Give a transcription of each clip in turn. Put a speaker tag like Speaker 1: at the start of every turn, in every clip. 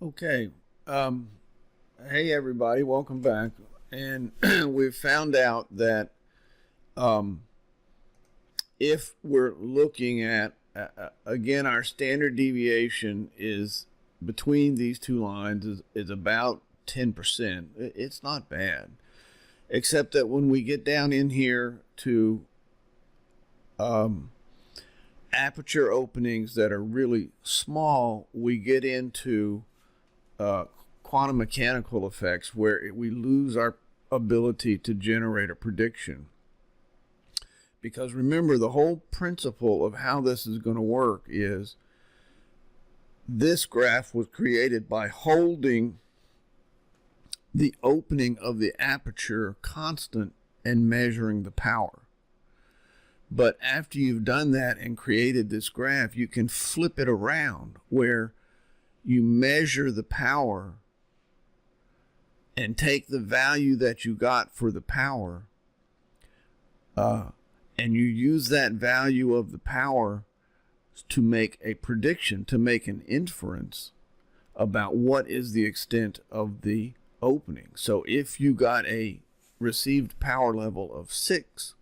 Speaker 1: Okay. Um, hey, everybody, welcome back. And we've found out that um, if we're looking at, again, our standard deviation is between these two lines is about 10%. It's not bad, except that when we get down in here to aperture openings that are really small, we get into quantum mechanical effects where we lose our ability to generate a prediction. Because remember, the whole principle of how this is going to work is this graph was created by holding the opening of the aperture constant and measuring the power. But after you've done that and created this graph, you can flip it around where you measure the power and take the value that you got for the power and you use that value of the power to make a prediction, to make an inference about what is the extent of the opening. So if you got a received power level of 6,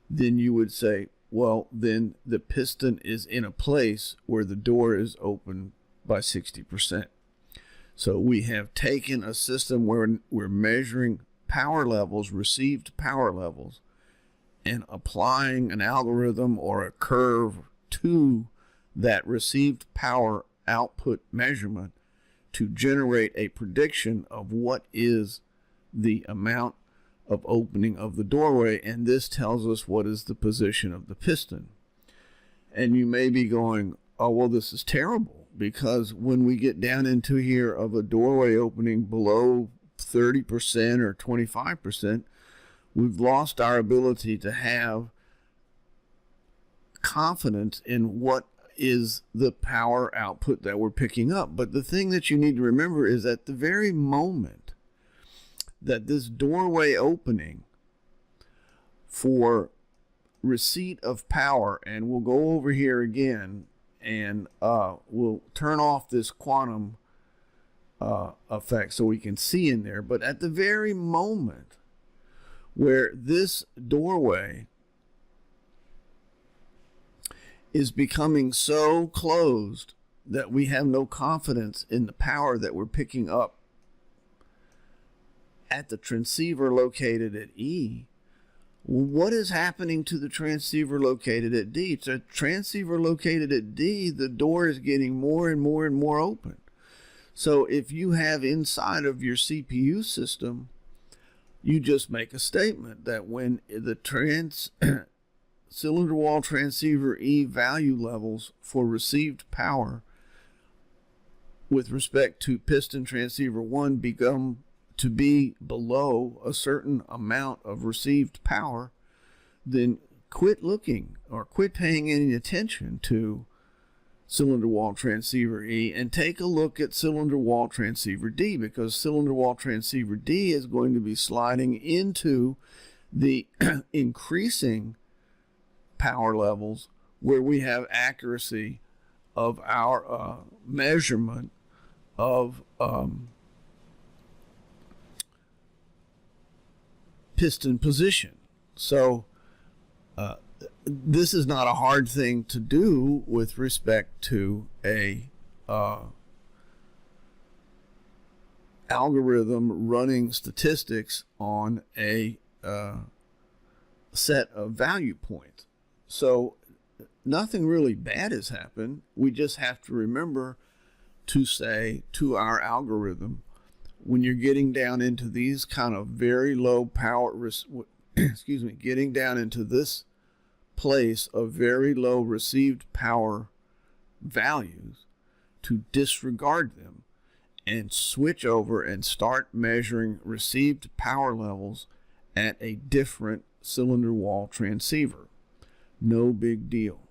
Speaker 1: then you would say, well, then the piston is in a place where the door is open by 60%. So we have taken a system where we're measuring power levels, received power levels, and applying an algorithm or a curve to that received power output measurement to generate a prediction of what is the amount of opening of the doorway, and this tells us what is the position of the piston. And you may be going, oh, well, this is terrible, because when we get down into here of a doorway opening below 30% or 25%, we've lost our ability to have confidence in what is the power output that we're picking up. But the thing that you need to remember is at the very moment that this doorway opening for receipt of power, and we'll go over here again and we'll turn off this quantum effect so we can see in there, but at the very moment where this doorway is becoming so closed that we have no confidence in the power that we're picking up at the transceiver located at E, what is happening to the transceiver located at D? It's a transceiver located at D, the door is getting more and more and more open. So if you have inside of your CPU system, you just make a statement that when the cylinder wall transceiver E value levels for received power with respect to piston transceiver 1 become to be below a certain amount of received power, then quit looking or quit paying any attention to cylinder wall transceiver E and take a look at cylinder wall transceiver D, because cylinder wall transceiver D is going to be sliding into the increasing power levels where we have accuracy of our measurement of piston position. So this is not a hard thing to do with respect to a algorithm running statistics on a set of value points. So nothing really bad has happened. We just have to remember to say to our algorithm, when you're getting down into these kind of very low power, getting down into this place of very low received power values, to disregard them and switch over and start measuring received power levels at a different cylinder wall transceiver. No big deal.